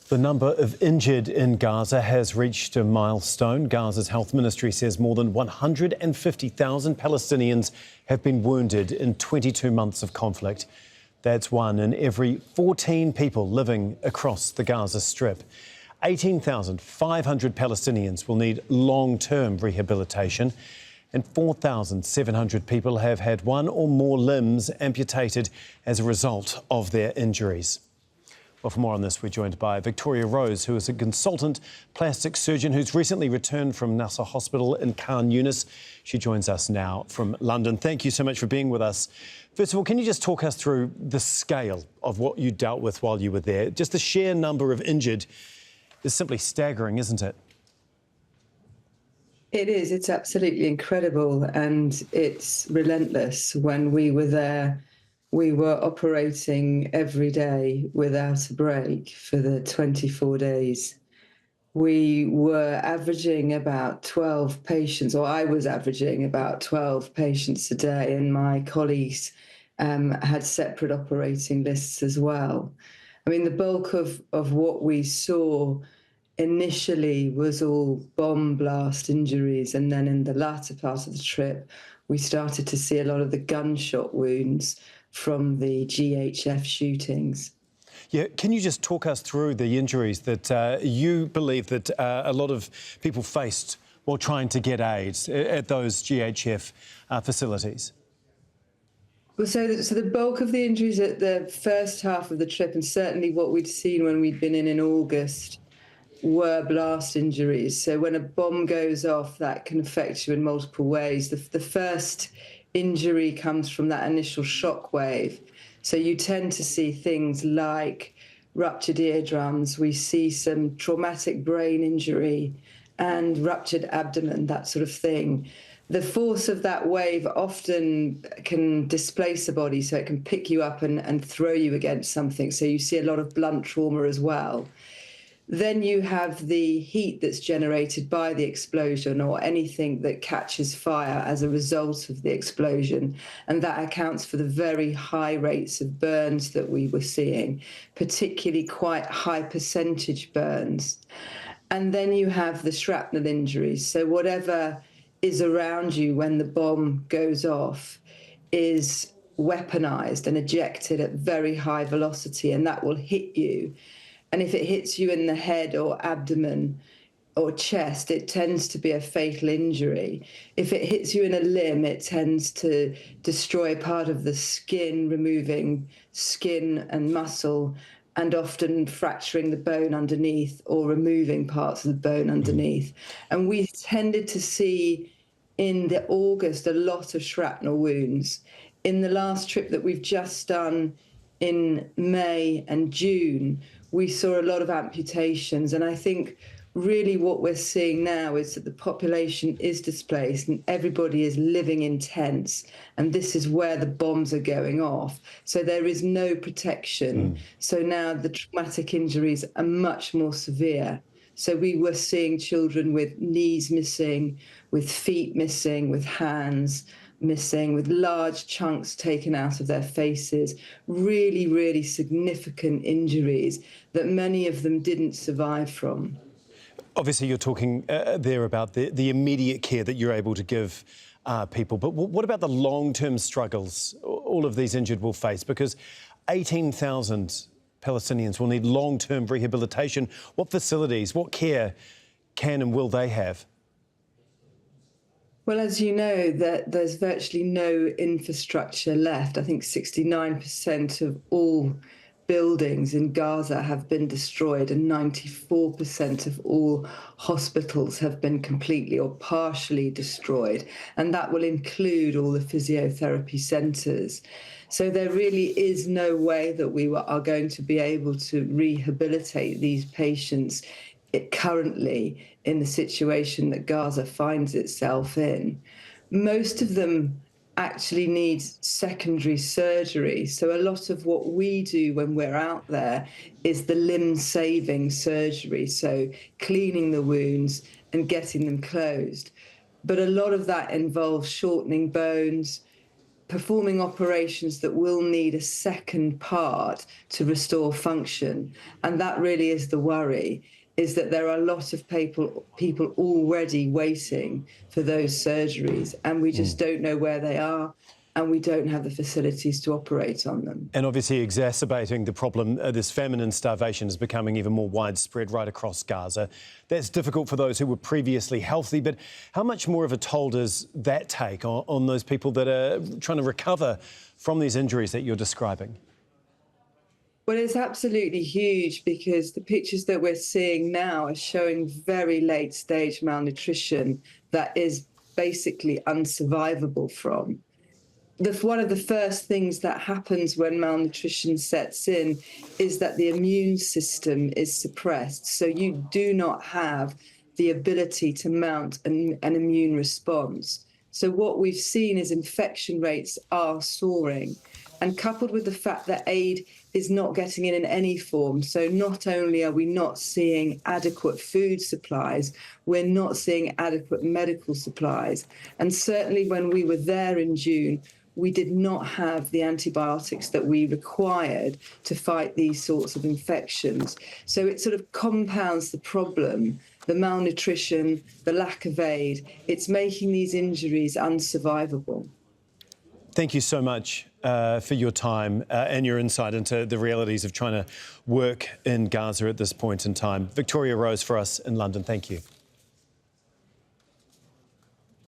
The number of injured in Gaza has reached a milestone. Gaza's health ministry says more than 150,000 Palestinians have been wounded in 22 months of conflict. That's one in every 14 people living across the Gaza Strip. 18,500 Palestinians will need long-term rehabilitation, and 4,700 people have had one or more limbs amputated as a result of their injuries. Well, for more on this, we're joined by Victoria Rose, who is a consultant plastic surgeon who's recently returned from Nasser Hospital in Khan Yunis. She joins us now from London. Thank you so much for being with us. First of all, can you just talk us through the scale of what you dealt with while you were there? Just the sheer number of injured is simply staggering, isn't it? It is. It's absolutely incredible, and it's relentless. When we were there, we were operating every day without a break for the 24 days. We were averaging about 12 patients, or I was averaging about 12 patients a day, and my colleagues had separate operating lists as well. I mean, the bulk of what we saw initially was all bomb blast injuries, and then in the latter part of the trip, we started to see a lot of the gunshot wounds from the GHF shootings. Yeah, can you just talk us through the injuries that you believe that a lot of people faced while trying to get aid at those GHF facilities? Well, so the bulk of the injuries at the first half of the trip, and certainly what we'd seen when we'd been in August, were blast injuries. So when a bomb goes off, that can affect you in multiple ways. The first injury comes from that initial shock wave. So you tend to see things like ruptured eardrums. We see some traumatic brain injury and ruptured abdomen, that sort of thing. The force of that wave often can displace a body, so it can pick you up and throw you against something. So you see a lot of blunt trauma as well. Then you have the heat that's generated by the explosion, or anything that catches fire as a result of the explosion. And that accounts for the very high rates of burns that we were seeing, particularly quite high percentage burns. And then you have the shrapnel injuries. So whatever is around you when the bomb goes off is weaponized and ejected at very high velocity, and that will hit you. And if it hits you in the head or abdomen or chest, it tends to be a fatal injury. If it hits you in a limb, it tends to destroy part of the skin, removing skin and muscle, and often fracturing the bone underneath or removing parts of the bone underneath. And we tended to see in the August a lot of shrapnel wounds. In the last trip that we've just done in May and June, we saw a lot of amputations. And I think really what we're seeing now is that the population is displaced and everybody is living in tents. And this is where the bombs are going off. So there is no protection. So now the traumatic injuries are much more severe. So we were seeing children with knees missing, with feet missing, with hands missing, with large chunks taken out of their faces, really, really significant injuries that many of them didn't survive from. Obviously, you're talking there about the immediate care that you're able to give people, but what about the long-term struggles all of these injured will face? Because 18,000 Palestinians will need long-term rehabilitation. What facilities, what care can and will they have? Well, as you know, there's virtually no infrastructure left. I think 69% of all buildings in Gaza have been destroyed, and 94% of all hospitals have been completely or partially destroyed. And that will include all the physiotherapy centres. So there really is no way that we are going to be able to rehabilitate these patients currently in the situation that Gaza finds itself in. Most of them actually need secondary surgery. So a lot of what we do when we're out there is the limb-saving surgery, so cleaning the wounds and getting them closed. But a lot of that involves shortening bones, performing operations that will need a second part to restore function. And that really is the worry, is that there are a lot of people already waiting for those surgeries, and we just don't know where they are, and we don't have the facilities to operate on them. And obviously exacerbating the problem, this famine and starvation is becoming even more widespread right across Gaza. That's difficult for those who were previously healthy, but how much more of a toll does that take on those people that are trying to recover from these injuries that you're describing? Well, it's absolutely huge, because the pictures that we're seeing now are showing very late stage malnutrition that is basically unsurvivable from. One of the first things that happens when malnutrition sets in is that the immune system is suppressed. So you do not have the ability to mount an immune response. So what we've seen is infection rates are soaring. And coupled with the fact that aid is not getting in any form, so not only are we not seeing adequate food supplies, we're not seeing adequate medical supplies. And certainly when we were there in June, we did not have the antibiotics that we required to fight these sorts of infections. So it sort of compounds the problem, the malnutrition, the lack of aid. It's making these injuries unsurvivable. Thank you so much for your time and your insight into the realities of trying to work in Gaza at this point in time. Victoria Rose for us in London. Thank you.